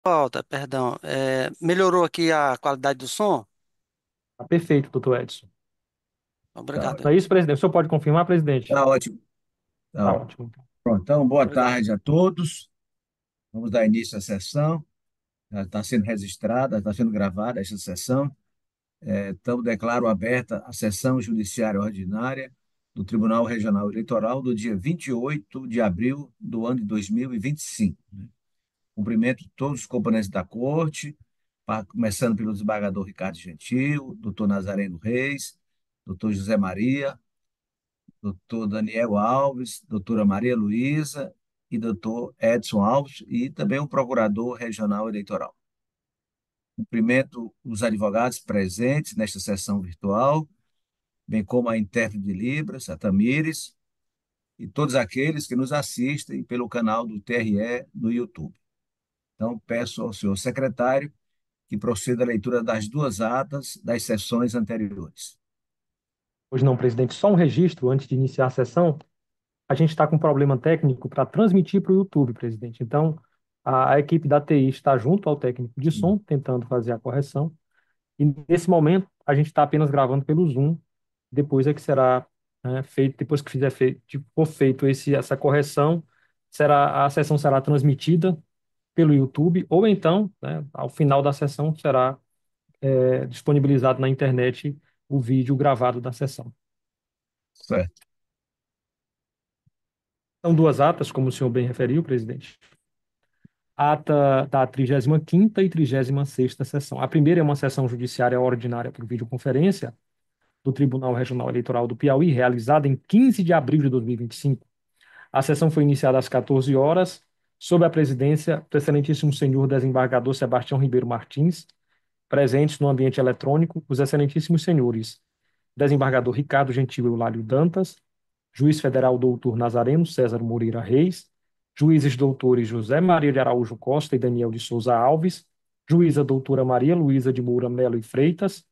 Volta, perdão. Melhorou aqui a qualidade do som? Tá perfeito, doutor Edson. Tá Obrigado. Não ótimo. é isso, presidente? O senhor pode confirmar, presidente? Tá ótimo. Tá Tá ótimo. ótimo. Pronto, então, boa Obrigado. tarde a todos. Vamos dar início à sessão. Já está sendo registrada, está sendo gravada esta sessão. Então, declaro aberta a sessão judiciária ordinária do Tribunal Regional Eleitoral do dia 28 de abril do ano de 2025. Cumprimento todos os componentes da Corte, começando pelo desembargador Ricardo Gentil, doutor Nazareno Reis, doutor José Maria, doutor Daniel Alves, doutora Maria Luísa e doutor Edson Alves, e também o procurador regional eleitoral. Cumprimento os advogados presentes nesta sessão virtual, bem como a intérprete de Libras, a Tamires, e todos aqueles que nos assistem pelo canal do TRE no YouTube. Então, peço ao senhor secretário que proceda à leitura das duas atas das sessões anteriores. Hoje não, presidente. Só um registro antes de iniciar a sessão. A gente está com um problema técnico para transmitir para o YouTube, presidente. Então, a equipe da TI está junto ao técnico de som, tentando fazer a correção. E nesse momento, a gente está apenas gravando pelo Zoom. Depois é que será, feito, depois que for feito essa correção, a sessão será transmitida pelo YouTube, ou então, ao final da sessão, será disponibilizado na internet o vídeo gravado da sessão. Certo. São duas atas, como o senhor bem referiu, presidente. A ata da 35ª e 36ª sessão. A primeira é uma sessão judiciária ordinária por videoconferência do Tribunal Regional Eleitoral do Piauí, realizada em 15 de abril de 2025. A sessão foi iniciada às 14 horas, sob a presidência do excelentíssimo senhor desembargador Sebastião Ribeiro Martins, presentes no ambiente eletrônico, os excelentíssimos senhores desembargador Ricardo Gentil Eulálio Dantas, juiz federal doutor Nazareno César Moreira Reis, juízes doutores José Maria de Araújo Costa e Daniel de Souza Alves, juíza doutora Maria Luísa de Moura Melo e Freitas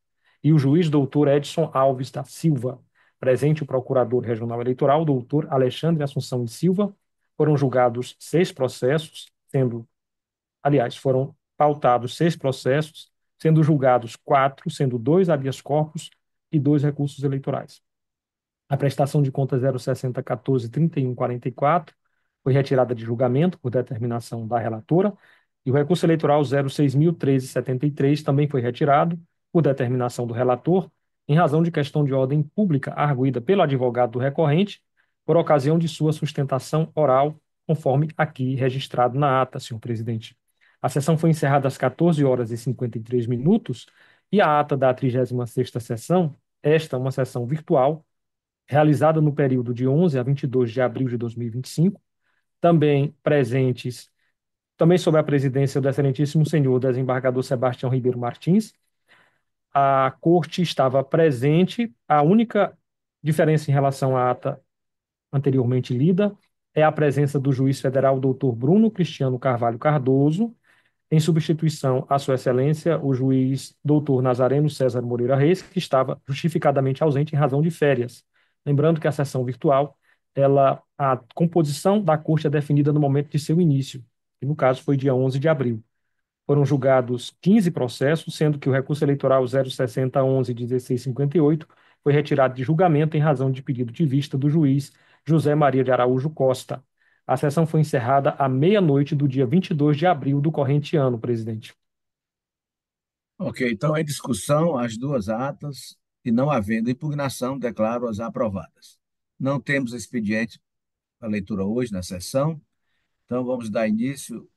e o juiz doutor Edson Alves da Silva. Presente o procurador regional eleitoral, doutor Alexandre Assunção de Silva. Foram julgados 6 processos, foram pautados 6 processos, sendo julgados 4, sendo 2 habeas corpus e 2 recursos eleitorais. A prestação de contas 06014-3144 foi retirada de julgamento por determinação da relatora, e o recurso eleitoral 06013-73 também foi retirado por determinação do relator, em razão de questão de ordem pública arguída pelo advogado do recorrente, por ocasião de sua sustentação oral, conforme aqui registrado na ata, senhor presidente. A sessão foi encerrada às 14 horas e 53 minutos, e a ata da 36ª sessão, esta é uma sessão virtual, realizada no período de 11 a 22 de abril de 2025, também presentes, também sob a presidência do excelentíssimo senhor desembargador Sebastião Ribeiro Martins. A corte estava presente, a única diferença em relação à ata anteriormente lida é a presença do juiz federal doutor Bruno Cristiano Carvalho Cardoso, em substituição à Sua Excelência, o juiz doutor Nazareno César Moreira Reis, que estava justificadamente ausente em razão de férias. Lembrando que a sessão virtual, a composição da corte é definida no momento de seu início, que no caso foi dia 11 de abril. Foram julgados 15 processos, sendo que o recurso eleitoral 06011-1658 foi retirado de julgamento em razão de pedido de vista do juiz José Maria de Araújo Costa. A sessão foi encerrada à meia-noite do dia 22 de abril do corrente ano, presidente. Ok, então, em discussão, as duas atas, e não havendo impugnação, declaro-as aprovadas. Não temos expediente para leitura hoje na sessão, então vamos dar início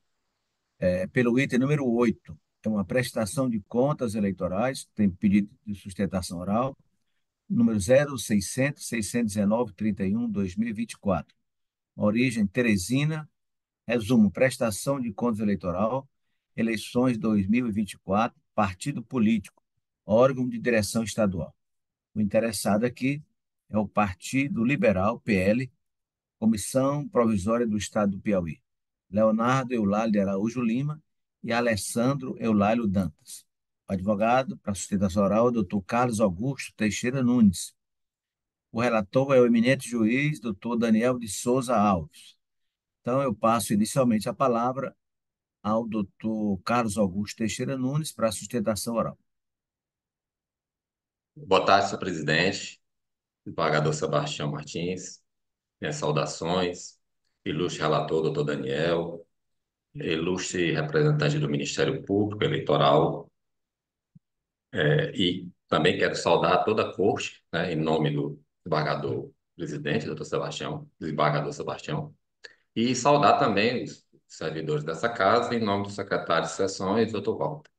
pelo item número 8. É uma prestação de contas eleitorais, tem pedido de sustentação oral, número 0600-619-31-2024. Origem Teresina, resumo, prestação de contas eleitoral, eleições 2024, partido político, órgão de direção estadual. O interessado aqui é o Partido Liberal, PL, Comissão Provisória do Estado do Piauí. Leonardo Eulálio de Araújo Lima e Alessandro Eulálio Dantas. O advogado para sustentação oral é o doutor Carlos Augusto Teixeira Nunes. O relator é o eminente juiz, doutor Daniel de Souza Alves. Então, eu passo inicialmente a palavra ao doutor Carlos Augusto Teixeira Nunes para a sustentação oral. Boa tarde, senhor presidente, desembargador Sebastião Martins, minhas saudações, ilustre relator, doutor Daniel, ilustre representante do Ministério Público Eleitoral, e também quero saudar toda a corte, né, em nome do desembargador presidente, doutor Sebastião, desembargador Sebastião, e saudar também os servidores dessa casa, em nome do secretário de sessões, doutor Walter.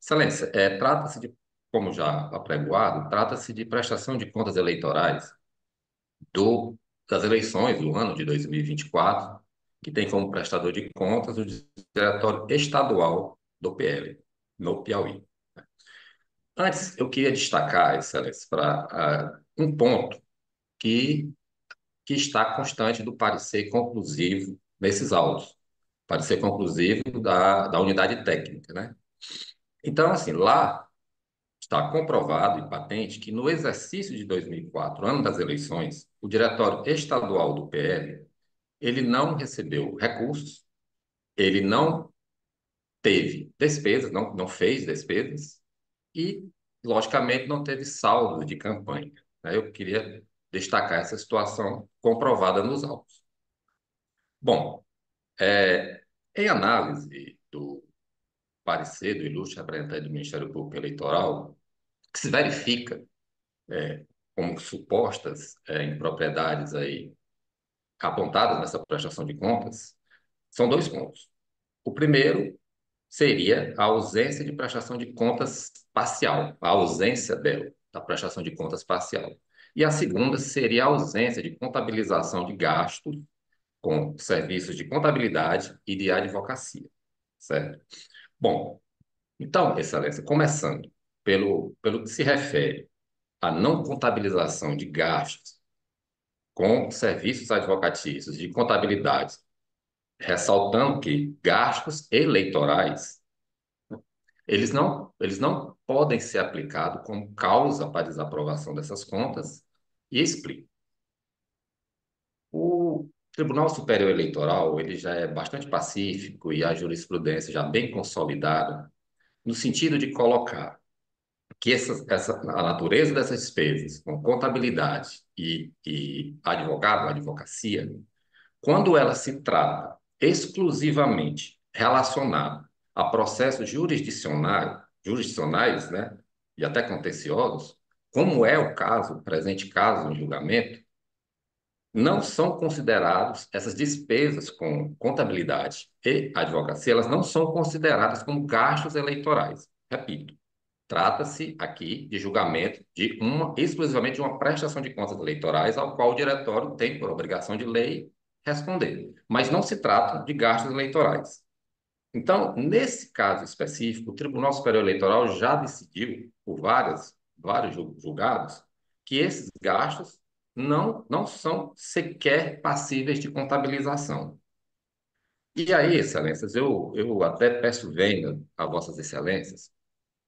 Excelência, trata-se de, como já apregoado, trata-se de prestação de contas eleitorais das eleições do ano de 2024, que tem como prestador de contas o Diretório Estadual do PL, no Piauí. Antes, eu queria destacar, Excelência, para um ponto que, que está constante do parecer conclusivo nesses autos, parecer conclusivo da unidade técnica, né? Então, assim, lá está comprovado e patente que no exercício de 2004, ano das eleições, o Diretório Estadual do PL ele não recebeu recursos, ele não teve despesas, não fez despesas e, logicamente, não teve saldo de campanha, né? Eu queria destacar essa situação comprovada nos autos. Bom, é, em análise do parecer do ilustre representante do Ministério Público Eleitoral, que se verifica como supostas impropriedades aí apontadas nessa prestação de contas, são dois pontos. O primeiro seria a ausência de prestação de contas parcial, a ausência dela, da prestação de contas parcial. E a segunda seria a ausência de contabilização de gastos com serviços de contabilidade e de advocacia, certo? Bom, então, Excelência, começando pelo que se refere à não contabilização de gastos com serviços advocatícios de contabilidade, ressaltando que gastos eleitorais eles não podem ser aplicados como causa para desaprovação dessas contas e explico. O Tribunal Superior Eleitoral ele já é bastante pacífico e a jurisprudência já bem consolidada no sentido de colocar que a natureza dessas despesas, com contabilidade e advocacia, quando ela se trata exclusivamente relacionada a processos jurisdicionais, né, e até contenciosos, como é o caso, o presente caso em julgamento, não são considerados essas despesas com contabilidade e advocacia, elas não são consideradas como gastos eleitorais. Repito, trata-se aqui de julgamento exclusivamente de uma prestação de contas eleitorais ao qual o diretório tem por obrigação de lei responder, mas não se trata de gastos eleitorais. Então, nesse caso específico, o Tribunal Superior Eleitoral já decidiu, por vários julgados, que esses gastos não são sequer passíveis de contabilização. E aí, Excelências, eu até peço venha a Vossas Excelências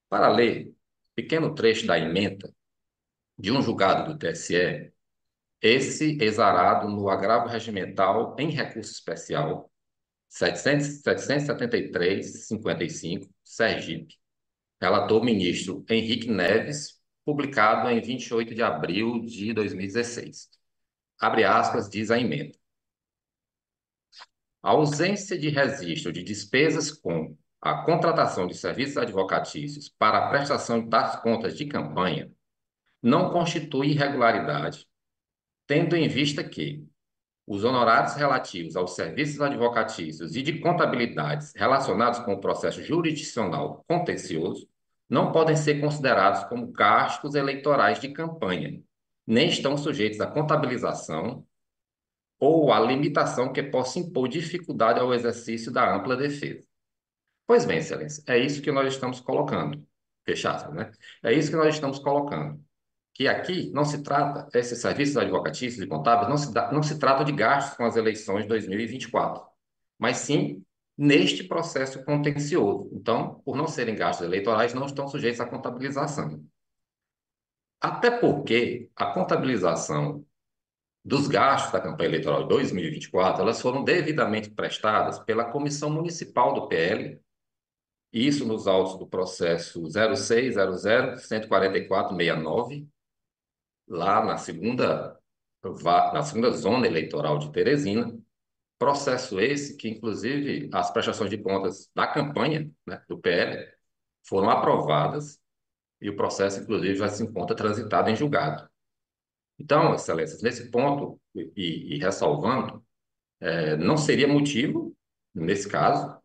para ler pequeno trecho da ementa de um julgado do TSE, esse exarado no agravo regimental em recurso especial 773/55, Sergipe, relator o ministro Henrique Neves, publicado em 28 de abril de 2016. Abre aspas, diz a emenda. A ausência de registro de despesas com a contratação de serviços advocatícios para a prestação das contas de campanha não constitui irregularidade, tendo em vista que os honorários relativos aos serviços advocatícios e de contabilidades relacionados com o processo jurisdicional contencioso não podem ser considerados como gastos eleitorais de campanha, nem estão sujeitos à contabilização ou à limitação que possa impor dificuldade ao exercício da ampla defesa. Pois bem, Excelência, é isso que nós estamos colocando. Fechado, né? É isso que nós estamos colocando. Que aqui não se trata, esses serviços advocatícios e contábeis, não se trata de gastos com as eleições de 2024, mas sim neste processo contencioso. Então, por não serem gastos eleitorais, não estão sujeitos à contabilização. Até porque a contabilização dos gastos da campanha eleitoral de 2024, elas foram devidamente prestadas pela Comissão Municipal do PL, isso nos autos do processo 0600-144-69, lá na segunda zona eleitoral de Teresina. Processo esse que, inclusive, as prestações de contas da campanha, né, do PL foram aprovadas e o processo, inclusive, já se encontra transitado em julgado. Então, Excelências, nesse ponto, e ressalvando, não seria motivo, nesse caso,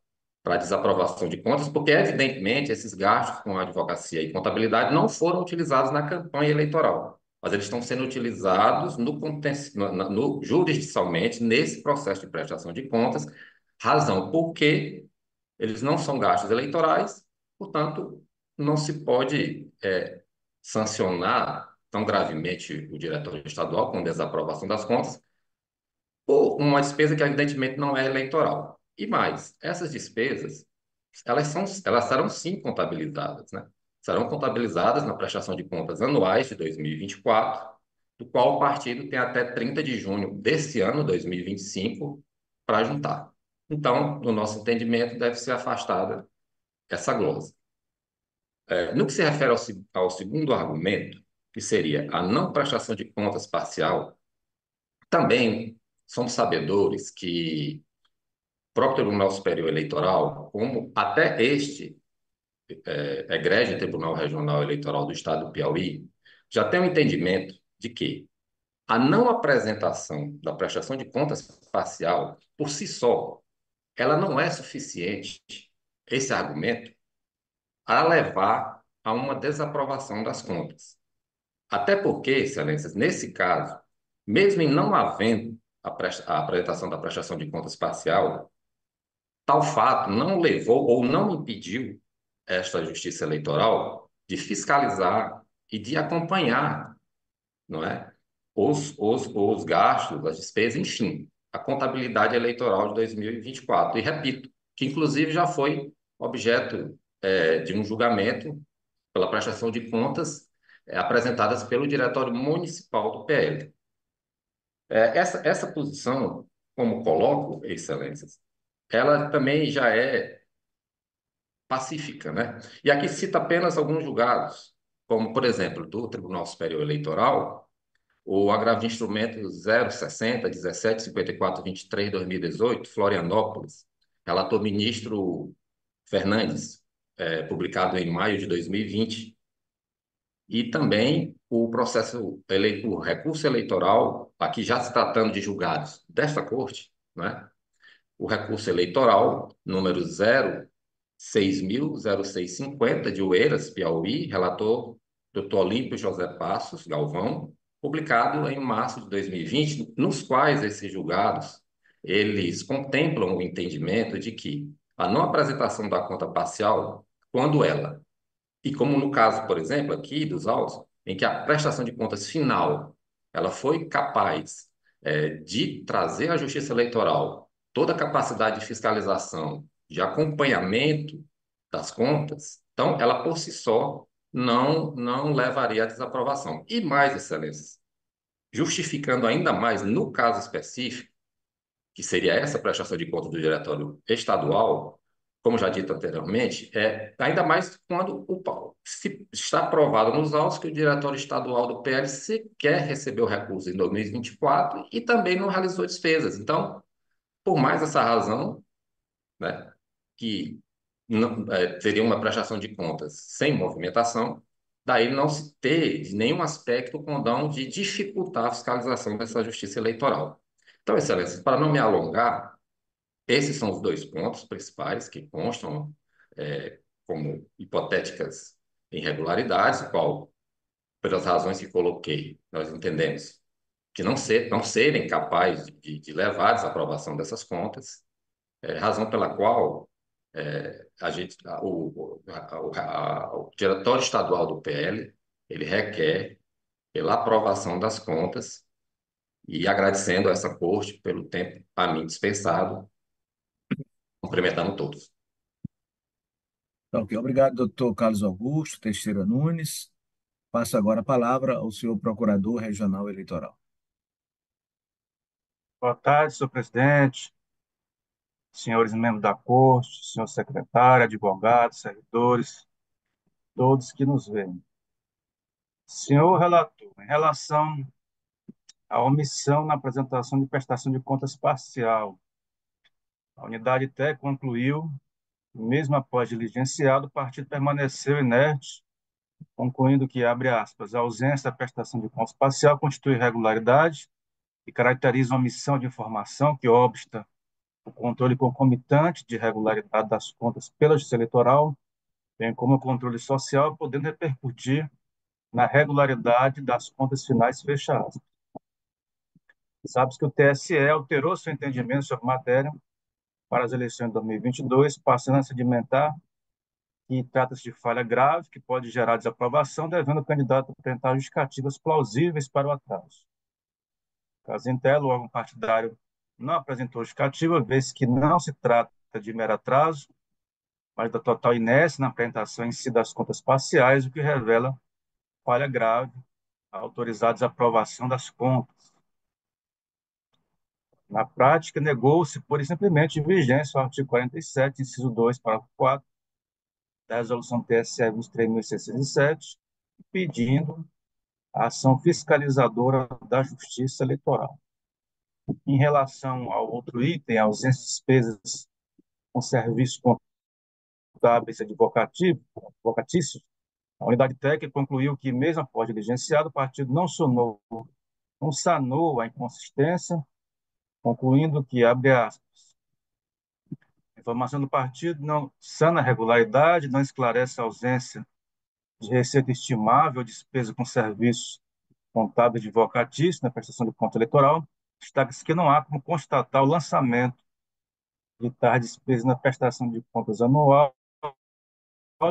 para desaprovação de contas, porque, evidentemente, esses gastos com advocacia e contabilidade não foram utilizados na campanha eleitoral, mas eles estão sendo utilizados jurisdiccionalmente nesse processo de prestação de contas, razão porque eles não são gastos eleitorais, portanto, não se pode sancionar tão gravemente o diretor estadual com desaprovação das contas, por uma despesa que evidentemente não é eleitoral. E mais, essas despesas, elas serão sim contabilizadas, né? Serão contabilizadas na prestação de contas anuais de 2024, do qual o partido tem até 30 de junho desse ano, 2025, para juntar. Então, no nosso entendimento, deve ser afastada essa glosa. No que se refere ao segundo argumento, que seria a não prestação de contas parcial, também somos sabedores que o próprio Tribunal Superior Eleitoral, como até este egrégio Tribunal Regional Eleitoral do Estado do Piauí, já tem um entendimento de que a não apresentação da prestação de contas parcial, por si só, ela não é suficiente, esse argumento, a levar a uma desaprovação das contas. Até porque, Excelências, nesse caso, mesmo em não havendo a apresentação da prestação de contas parcial, tal fato não levou ou não impediu esta Justiça Eleitoral de fiscalizar e de acompanhar, não é, os gastos, as despesas, enfim, a contabilidade eleitoral de 2024. E repito, que inclusive já foi objeto de um julgamento pela prestação de contas apresentadas pelo Diretório Municipal do PL. Essa posição, como coloco, Excelências, ela também já é pacífica, né? E aqui cita apenas alguns julgados, como, por exemplo, do Tribunal Superior Eleitoral, o agravo de instrumento 060 1754 23 2018, Florianópolis, relator ministro Fernandes, publicado em maio de 2020, e também o recurso eleitoral, aqui já se tratando de julgados desta corte, né? O recurso eleitoral número 06.0650 de Oeiras, Piauí, relator Dr. Olímpio José Passos Galvão, publicado em março de 2020, nos quais esses julgados eles contemplam o entendimento de que a não apresentação da conta parcial, quando ela, e como no caso, por exemplo, aqui dos autos, em que a prestação de contas final ela foi capaz de trazer à Justiça Eleitoral toda a capacidade de fiscalização, de acompanhamento das contas, então ela por si só não levaria à desaprovação. E mais, Excelências, justificando ainda mais no caso específico, que seria essa prestação de contas do Diretório Estadual, como já dito anteriormente, ainda mais quando se está provado nos autos que o Diretório Estadual do PL sequer recebeu recurso em 2024 e também não realizou despesas. Então, por mais essa razão, né, que teria uma prestação de contas sem movimentação, daí não se ter de nenhum aspecto o condão de dificultar a fiscalização dessa justiça eleitoral. Então, Excelência, para não me alongar, esses são os dois pontos principais que constam como hipotéticas irregularidades, qual, pelas razões que coloquei, nós entendemos que não serem capazes de levar à desaprovação dessas contas, razão pela qual o Diretório Estadual do PL ele requer pela aprovação das contas e agradecendo a essa corte pelo tempo a mim dispensado, cumprimentando todos. Então, ok, obrigado, doutor Carlos Augusto Teixeira Nunes. Passo agora a palavra ao senhor Procurador Regional Eleitoral. Boa tarde, senhor presidente, senhores membros da corte, senhor secretário, advogados, servidores, todos que nos veem. Senhor relator, em relação à omissão na apresentação de prestação de contas parcial, a unidade técnica concluiu, mesmo após diligenciado, o partido permaneceu inerte, concluindo que, abre aspas, a ausência da prestação de contas parcial constitui irregularidade e caracteriza uma omissão de informação que obsta o controle concomitante de regularidade das contas pela Justiça Eleitoral, bem como o controle social, podendo repercutir na regularidade das contas finais fechadas. Sabe-se que o TSE alterou seu entendimento sobre a matéria para as eleições de 2022, passando a sedimentar que trata-se de falha grave que pode gerar desaprovação, devendo o candidato apresentar justificativas plausíveis para o atraso. Caso Intel, o órgão partidário não apresentou justificativa, vez que não se trata de mero atraso, mas da total inércia na apresentação em si das contas parciais, o que revela falha grave, autorizar a desaprovação das contas. Na prática, negou-se, pura e simplesmente, vigência ao artigo 47, inciso 2, parágrafo 4, da Resolução TSE 23.607, pedindo a ação fiscalizadora da Justiça Eleitoral. Em relação ao outro item, a ausência de despesas com serviços contábeis advocatícios, a unidade técnica concluiu que, mesmo após diligenciado, o partido não sanou a inconsistência, concluindo que, abre aspas, a informação do partido não sana a regularidade, não esclarece a ausência de receita estimável ou despesa com serviços contábeis advocatícios na prestação de conta eleitoral. Destaca-se que não há como constatar o lançamento de tais despesas na prestação de contas anual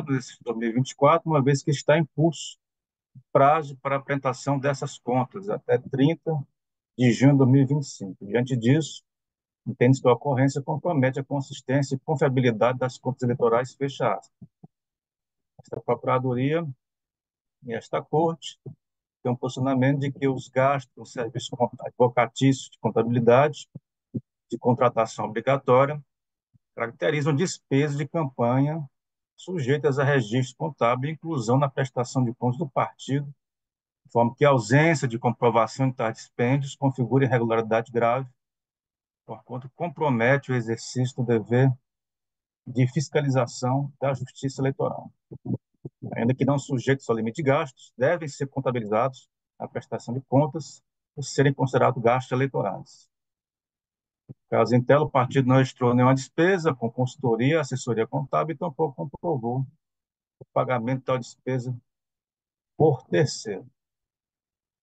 de 2024, uma vez que está em curso prazo para a apresentação dessas contas até 30 de junho de 2025. Diante disso, entende-se que a ocorrência compromete a consistência e confiabilidade das contas eleitorais fechadas. Esta Procuradoria e esta Corte têm um posicionamento de que os gastos com serviços advocatícios de contabilidade, de contratação obrigatória, caracterizam despesas de campanha sujeitas a registro contábil e inclusão na prestação de contas do partido, de forma que a ausência de comprovação de tais dispêndios configura irregularidade grave, porquanto compromete o exercício do dever de fiscalização da Justiça Eleitoral. Ainda que não sujeitos ao limite de gastos, devem ser contabilizados na prestação de contas por serem considerados gastos eleitorais. Caso Intel, o partido não registrou nenhuma despesa com consultoria, assessoria contábil e tampouco comprovou o pagamento de tal despesa por terceiro.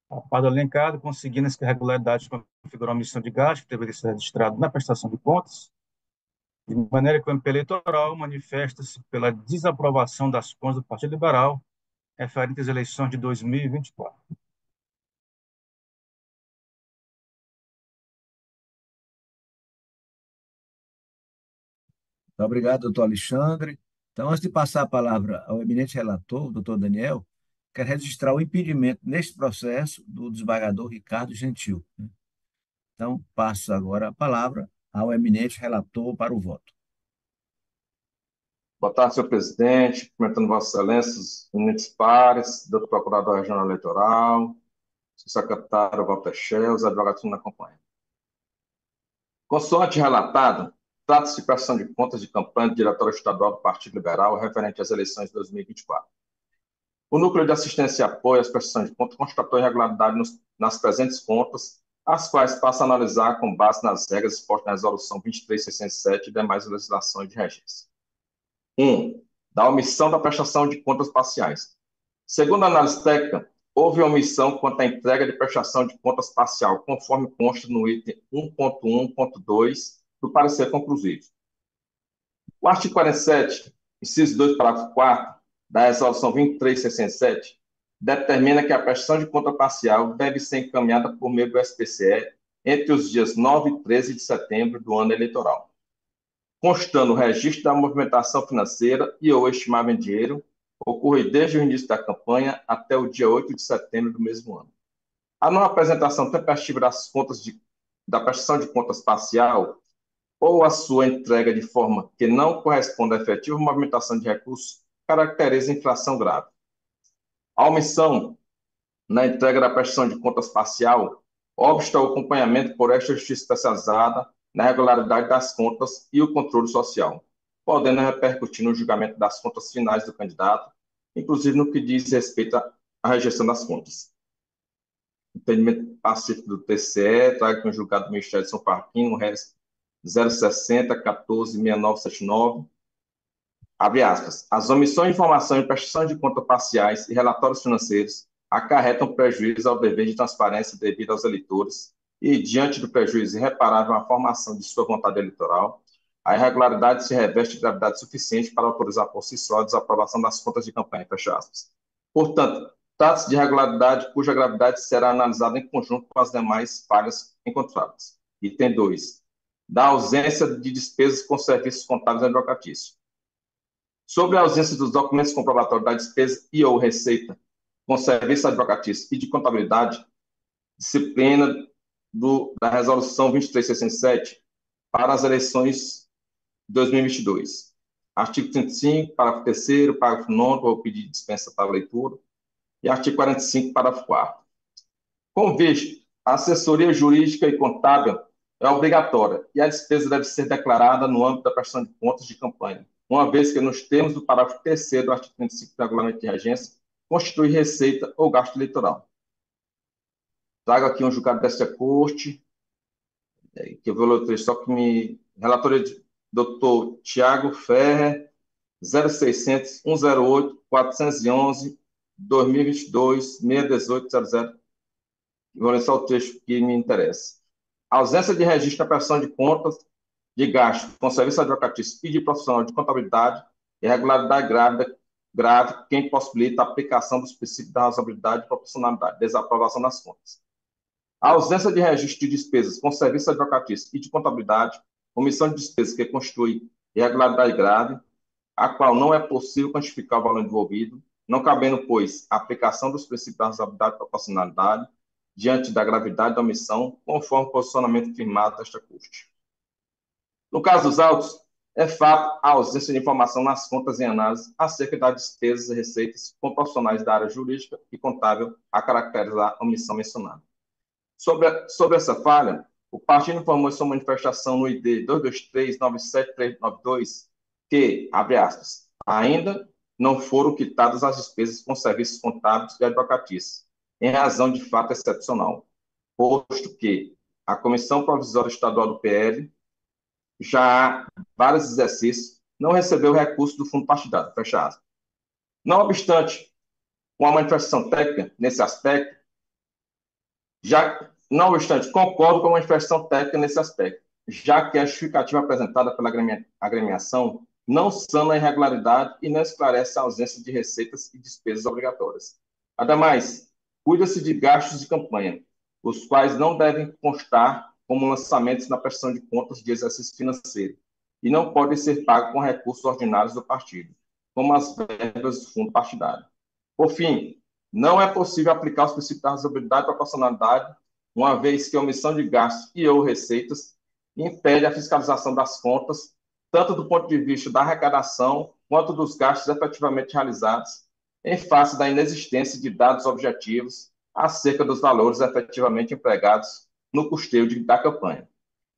A par do elencado, conseguindo essa irregularidade configurou uma omissão de gasto que deveria ser registrado na prestação de contas, de maneira que o MP eleitoral manifesta-se pela desaprovação das contas do Partido Liberal referente às eleições de 2024. Muito obrigado, doutor Alexandre. Então, antes de passar a palavra ao eminente relator, doutor Daniel, quero registrar o impedimento neste processo do desembargador Ricardo Gentil. Então, passo agora a palavra ao eminente relator para o voto. Boa tarde, senhor presidente, cumprimentando Vossas Excelências, eminentes pares, doutor Procurador Regional Eleitoral, senhor secretário Walter Schell, os advogados que nos acompanham. Consoante relatado, trata-se de prestação de contas de campanha do Diretório Estadual do Partido Liberal referente às eleições de 2024. O Núcleo de Assistência e Apoio às Prestações de Contas constatou irregularidade nas presentes contas, as quais passa a analisar com base nas regras expostas na Resolução 23.607 e demais legislações de regência. 1. Da omissão da prestação de contas parciais. Segundo a análise técnica, houve omissão quanto à entrega de prestação de contas parcial, conforme consta no item 1.1.2 do parecer conclusivo. O artigo 47, inciso 2, parágrafo 4 da Resolução 23.607, determina que a prestação de conta parcial deve ser encaminhada por meio do SPCE entre os dias 9 e 13 de setembro do ano eleitoral, constando o registro da movimentação financeira e ou estimável em dinheiro, ocorre desde o início da campanha até o dia 8 de setembro do mesmo ano. A não apresentação tempestiva das contas da prestação de contas parcial ou a sua entrega de forma que não corresponda à efetiva movimentação de recursos caracteriza infração grave. A omissão na entrega da prestação de contas parcial obsta ao acompanhamento por esta justiça especializada na regularidade das contas e o controle social, podendo repercutir no julgamento das contas finais do candidato, inclusive no que diz respeito à rejeição das contas. Entendimento pacífico do TCE, traga aqui um julgado do Ministério de São Parquinho, no RES 060 14 6979. Abre aspas. As omissões de informação em prestação de contas parciais e relatórios financeiros acarretam prejuízo ao dever de transparência devido aos eleitores e, diante do prejuízo irreparável à formação de sua vontade eleitoral, a irregularidade se reveste de gravidade suficiente para autorizar por si só a desaprovação das contas de campanha, fecha aspas. Portanto, trata-se de irregularidade cuja gravidade será analisada em conjunto com as demais falhas encontradas. Item 2. Da ausência de despesas com serviços contábeis advocatícios. Sobre a ausência dos documentos comprobatórios da despesa e ou receita com serviço advocatício e de contabilidade, disciplina da Resolução 2367 para as eleições de 2022. Artigo 35, parágrafo 3º, parágrafo 9º, vou pedir dispensa para a leitura, e artigo 45, parágrafo 4º. Como visto, a assessoria jurídica e contábil é obrigatória e a despesa deve ser declarada no âmbito da prestação de contas de campanha, uma vez que, nos termos do parágrafo 3º do artigo 35 do Regulamento de Regência, constitui receita ou gasto eleitoral. Trago aqui um julgado desta Corte, que eu vou ler só que me... Relatoria de Dr. Tiago Ferrer, 0600 108 411 2022 618 00. Vou ler só o trecho que me interessa. A ausência de registro na prestação de contas de gastos com serviço advocatício e de profissional de contabilidade, irregularidade grave que impossibilita a aplicação dos princípios da razoabilidade e proporcionalidade, desaprovação das contas. A ausência de registro de despesas com serviço advocatício e de contabilidade, omissão de despesas que constitui irregularidade grave, a qual não é possível quantificar o valor envolvido, não cabendo, pois, a aplicação dos princípios da razoabilidade e proporcionalidade diante da gravidade da omissão, conforme o posicionamento firmado desta Corte. No caso dos autos, é fato a ausência de informação nas contas em análise acerca das despesas e receitas com profissionais da área jurídica e contábil a caracterizar a omissão mencionada. Sobre essa falha, o partido informou em sua manifestação no ID 223-97392 que, abre aspas, ainda não foram quitadas as despesas com serviços contábeis e advocatícios, em razão de fato excepcional, posto que a Comissão Provisória Estadual do PL já há vários exercícios não recebeu recurso do fundo partidário, fecha aspas. Não obstante, com a manifestação técnica nesse aspecto, não obstante, concordo com a manifestação técnica nesse aspecto, já que a justificativa apresentada pela agremiação não sana a irregularidade e não esclarece a ausência de receitas e despesas obrigatórias. Ademais, cuida-se de gastos de campanha, os quais não devem constar como lançamentos na prestação de contas de exercício financeiro e não podem ser pagos com recursos ordinários do partido, como as verbas do fundo partidário. Por fim, não é possível aplicar os princípios da razoabilidade e proporcionalidade, uma vez que a omissão de gastos e ou receitas impede a fiscalização das contas, tanto do ponto de vista da arrecadação quanto dos gastos efetivamente realizados, em face da inexistência de dados objetivos acerca dos valores efetivamente empregados no custeio da campanha.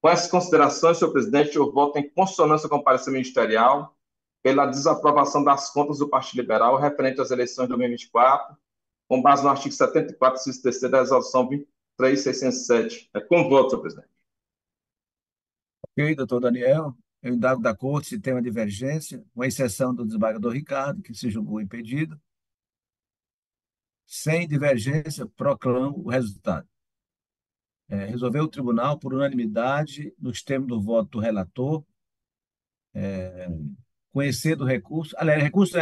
Com essas considerações, senhor presidente, eu voto em consonância com o parecer ministerial pela desaprovação das contas do Partido Liberal referente às eleições de 2024, com base no artigo 74, inciso 3º da Resolução 23607. Com voto, senhor presidente. Ok, doutor Daniel. Eu indago da Corte se tem uma divergência, com exceção do desembargador Ricardo, que se julgou impedido. Sem divergência, proclamo o resultado. Resolveu o tribunal, por unanimidade, nos termos do voto do relator, conhecer do recurso. Aliás, recurso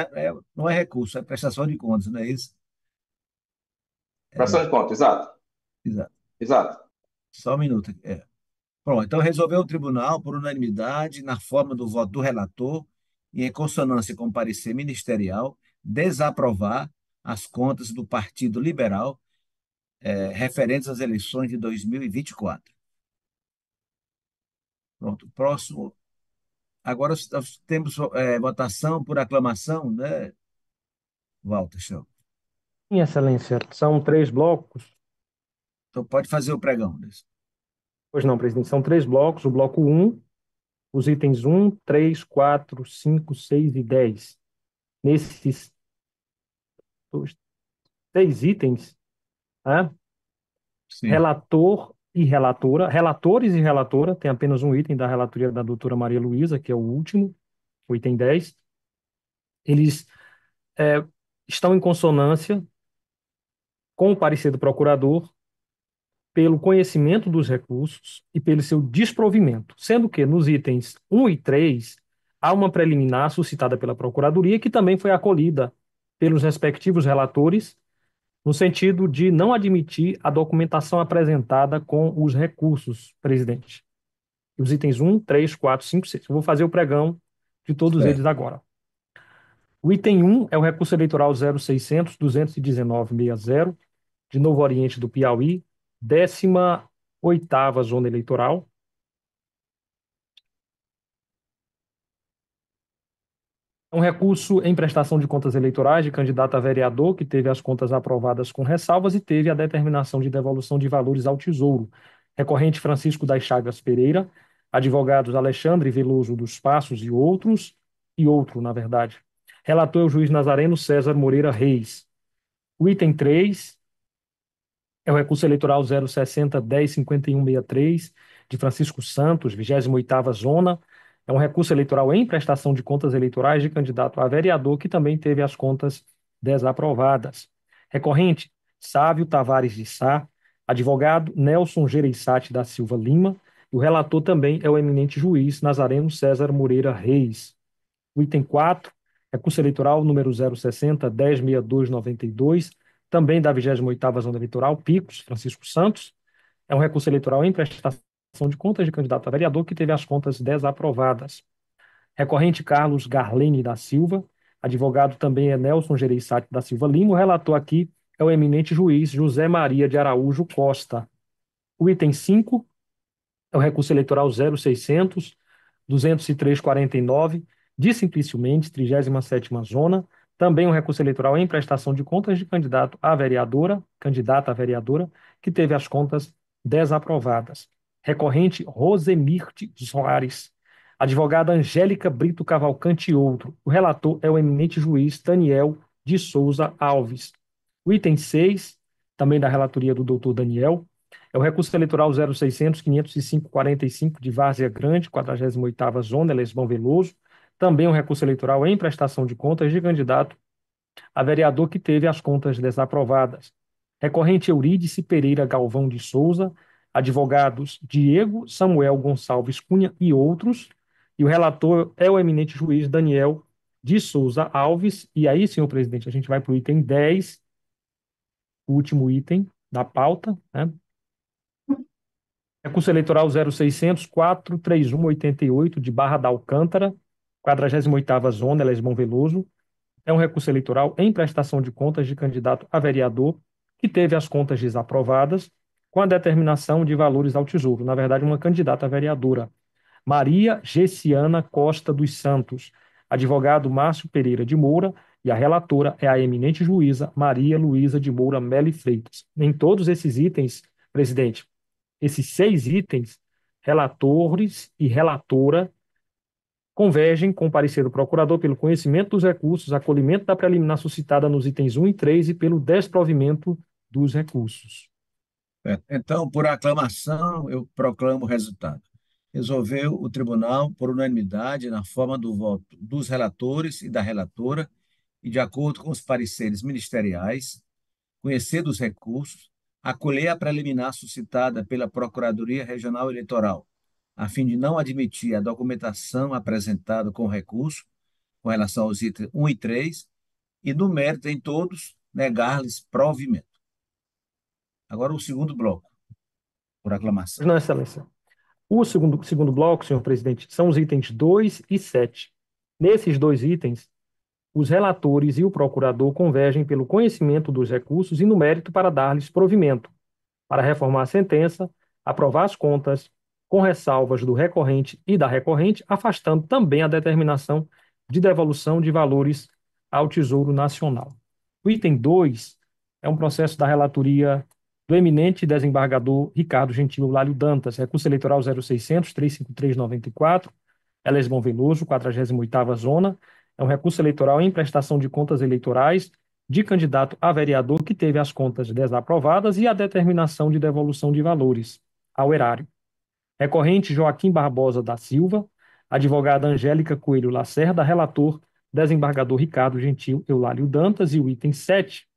não é recurso, é prestação de contas, não é isso? Prestação de contas, exato. Exato. Exato. Só um minuto. Pronto, então resolveu o tribunal, por unanimidade, na forma do voto do relator e em consonância com o parecer ministerial, desaprovar as contas do Partido Liberal referentes às eleições de 2024. Pronto. Próximo. Agora nós temos votação por aclamação, né, Walter? Show. Sim, Excelência, são três blocos. Então pode fazer o pregão. Né? Pois não, presidente, são três blocos. O bloco um, os itens 1, 3, 4, 5, 6 e 10. Nesses dois, 6 itens, né, Sim, relator e relatora, relatores e relatora, tem apenas um item da relatoria da doutora Maria Luísa, que é o último, o item 10. Eles é, estão em consonância com o parecer do procurador pelo conhecimento dos recursos e pelo seu desprovimento, sendo que nos itens 1 e 3 há uma preliminar suscitada pela Procuradoria que também foi acolhida pelos respectivos relatores, no sentido de não admitir a documentação apresentada com os recursos, presidente. Os itens 1, 3, 4, 5, 6. Eu vou fazer o pregão de todos eles certo. agora. O item 1 é o recurso eleitoral 0600-219-60, de Novo Oriente do Piauí, 18ª Zona Eleitoral. É um recurso em prestação de contas eleitorais de candidato a vereador que teve as contas aprovadas com ressalvas e teve a determinação de devolução de valores ao Tesouro. Recorrente Francisco das Chagas Pereira, advogados Alexandre Veloso dos Passos e outro, na verdade. Relator é o juiz Nazareno César Moreira Reis. O item 3 é o recurso eleitoral 060-105163, de Francisco Santos, 28ª Zona. É um recurso eleitoral em prestação de contas eleitorais de candidato a vereador que também teve as contas desaprovadas. Recorrente, Sávio Tavares de Sá, advogado Nelson Gereissati da Silva Lima, e o relator também é o eminente juiz Nazareno César Moreira Reis. O item 4, recurso eleitoral número 060-106292, também da 28ª Zona Eleitoral, Picos, Francisco Santos. É um recurso eleitoral em prestação de contas de candidato a vereador que teve as contas desaprovadas. Recorrente Carlos Garlene da Silva, advogado também é Nelson Gereissati da Silva Lima. O relator aqui é o eminente juiz José Maria de Araújo Costa. O item 5 é o recurso eleitoral 0600-20349, de Simplício Mendes, 37ª Zona, também um recurso eleitoral em prestação de contas de candidato a vereadora, candidata a vereadora, que teve as contas desaprovadas. Recorrente Rosemirte Soares, advogada Angélica Brito Cavalcante e outro. O relator é o eminente juiz Daniel de Souza Alves. O item 6, também da relatoria do doutor Daniel, é o recurso eleitoral 0600-505-45, de Várzea Grande, 48ª Zona, Lesbão Veloso. Também um recurso eleitoral em prestação de contas de candidato a vereador que teve as contas desaprovadas. Recorrente Eurídice Pereira Galvão de Souza, advogados Diego Samuel Gonçalves Cunha e outros. E o relator é o eminente juiz Daniel de Souza Alves. E aí, senhor presidente, a gente vai para o item 10, o último item da pauta, né? Recurso eleitoral 0600-43188, de Barra da Alcântara, 48ª Zona, Lesbão Veloso. É um recurso eleitoral em prestação de contas de candidato a vereador que teve as contas desaprovadas com a determinação de valores ao Tesouro. Na verdade, uma candidata a vereadora, Maria Gessiana Costa dos Santos, advogado Márcio Pereira de Moura, e a relatora é a eminente juíza Maria Luísa de Moura Melo e Freitas. Em todos esses itens, presidente, esses 6 itens, relatores e relatora convergem com o parecer do procurador pelo conhecimento dos recursos, acolhimento da preliminar suscitada nos itens 1 e 3 e pelo desprovimento dos recursos. Certo. Então, por aclamação, eu proclamo o resultado. Resolveu o tribunal, por unanimidade, na forma do voto dos relatores e da relatora, e de acordo com os pareceres ministeriais, conhecer dos recursos, acolher a preliminar suscitada pela Procuradoria Regional Eleitoral, a fim de não admitir a documentação apresentada com o recurso, com relação aos itens 1 e 3, e, no mérito em todos, negar-lhes provimento. Agora, o segundo bloco, por aclamação. Não, Excelência. O segundo bloco, senhor presidente, são os itens 2 e 7. Nesses 2 itens, os relatores e o procurador convergem pelo conhecimento dos recursos e no mérito para dar-lhes provimento, para reformar a sentença, aprovar as contas com ressalvas do recorrente e da recorrente, afastando também a determinação de devolução de valores ao Tesouro Nacional. O item 2 é um processo da relatoria do eminente desembargador Ricardo Gentil Eulálio Dantas, recurso eleitoral 0600-35394, Elesbom Veloso, 48ª Zona. É um recurso eleitoral em prestação de contas eleitorais de candidato a vereador que teve as contas desaprovadas e a determinação de devolução de valores ao erário. Recorrente Joaquim Barbosa da Silva, advogada Angélica Coelho Lacerda, relator desembargador Ricardo Gentil Eulálio Dantas. E o item 7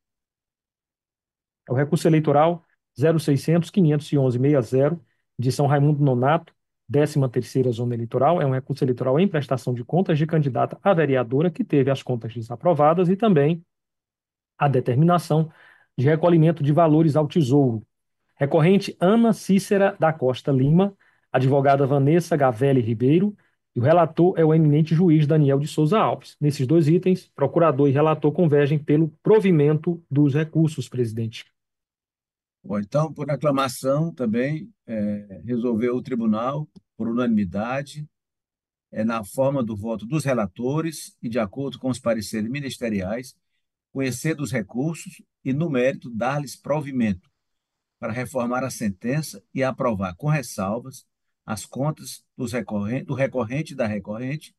é o recurso eleitoral 0600-511-60, de São Raimundo Nonato, 13ª Zona Eleitoral. É um recurso eleitoral em prestação de contas de candidata a vereadora que teve as contas desaprovadas e também a determinação de recolhimento de valores ao Tesouro. Recorrente Ana Cícera da Costa Lima, advogada Vanessa Gavelli Ribeiro, e o relator é o eminente juiz Daniel de Souza Alves. Nesses dois itens, procurador e relator convergem pelo provimento dos recursos, presidente. Bom, então, por aclamação também, resolveu o tribunal, por unanimidade, na forma do voto dos relatores e de acordo com os pareceres ministeriais, conhecer dos recursos e, no mérito, dar-lhes provimento para reformar a sentença e aprovar com ressalvas as contas do recorrente e da recorrente,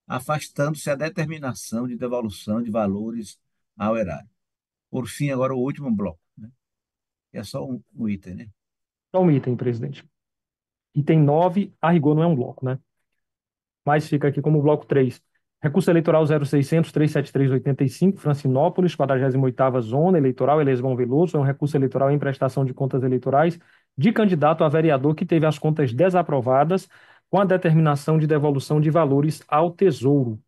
afastando-se a determinação de devolução de valores ao erário. Por fim, agora o último bloco, né? É só um item, né? Só um item, presidente. Item 9, a rigor não é um bloco, né? Mas fica aqui como bloco 3. Recurso eleitoral 0600-37385, Francinópolis, 48ª Zona Eleitoral, Elesbom Veloso. É um recurso eleitoral em prestação de contas eleitorais de candidato a vereador que teve as contas desaprovadas com a determinação de devolução de valores ao Tesouro.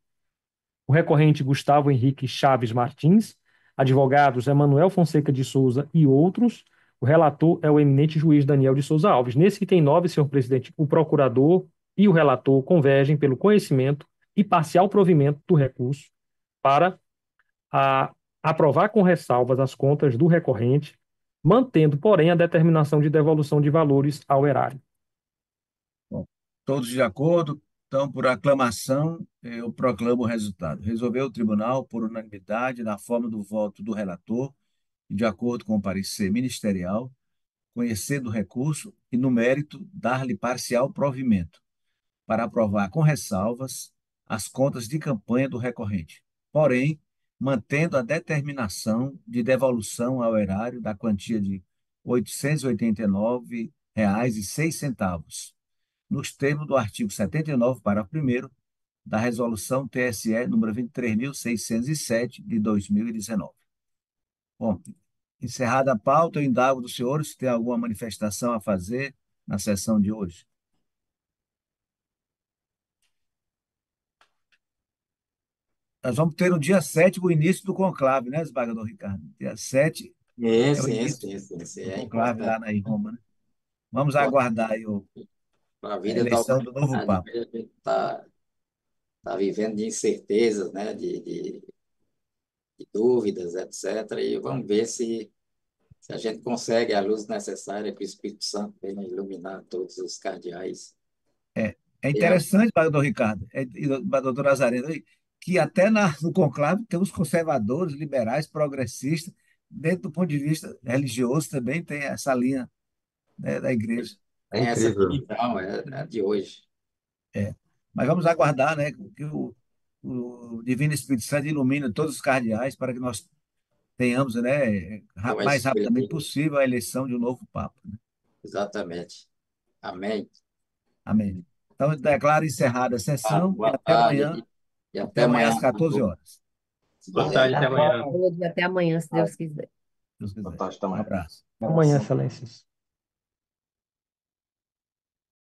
O recorrente Gustavo Henrique Chaves Martins, advogados Emanuel Fonseca de Souza e outros. O relator é o eminente juiz Daniel de Souza Alves. Nesse item 9, senhor presidente, o procurador e o relator convergem pelo conhecimento e parcial provimento do recurso para aprovar com ressalvas as contas do recorrente, mantendo, porém, a determinação de devolução de valores ao erário. Bom, todos de acordo? Então, por aclamação, eu proclamo o resultado. Resolveu o tribunal, por unanimidade, na forma do voto do relator e de acordo com o parecer ministerial, conhecer do recurso e, no mérito, dar-lhe parcial provimento para aprovar com ressalvas as contas de campanha do recorrente, porém, mantendo a determinação de devolução ao erário da quantia de R$ 889,06, nos termos do artigo 79, parágrafo 1º, da Resolução TSE número 23.607, de 2019. Bom, encerrada a pauta, eu indago dos senhores se tem alguma manifestação a fazer na sessão de hoje. Nós vamos ter no dia 7 o início do conclave, né, desembargador Ricardo? Dia 7 é o início do É conclave lá importante em Roma, né? Vamos aguardar aí para a a vida da eleição do novo humanidade. Papa. A gente tá vivendo de incertezas, né? De dúvidas, etc. E vamos ver se a gente consegue a luz necessária que o Espírito Santo venha iluminar todos os cardeais. É E a- interessante, desembargador Ricardo, e doutor Nazareno, aí, que até no conclave temos conservadores, liberais, progressistas, dentro do ponto de vista religioso também tem essa linha, né, da igreja. É Tem essa incrível. divisão, é de hoje. É. Mas vamos aguardar, né, que o Divino Espírito Santo ilumine todos os cardeais para que nós tenhamos, né, Tem uma mais escolha rapidamente dele. possível a eleição de um novo Papa, né? Exatamente. Amém. Amém. Então, eu declaro encerrada a sessão e Boa tarde e até até amanhã às amanhã. 14 horas. Se Boa Deus tarde, até quiser. amanhã. Até amanhã, se Deus quiser. Se Deus Boa quiser. tarde, Um também. abraço. Amanhã, excelências.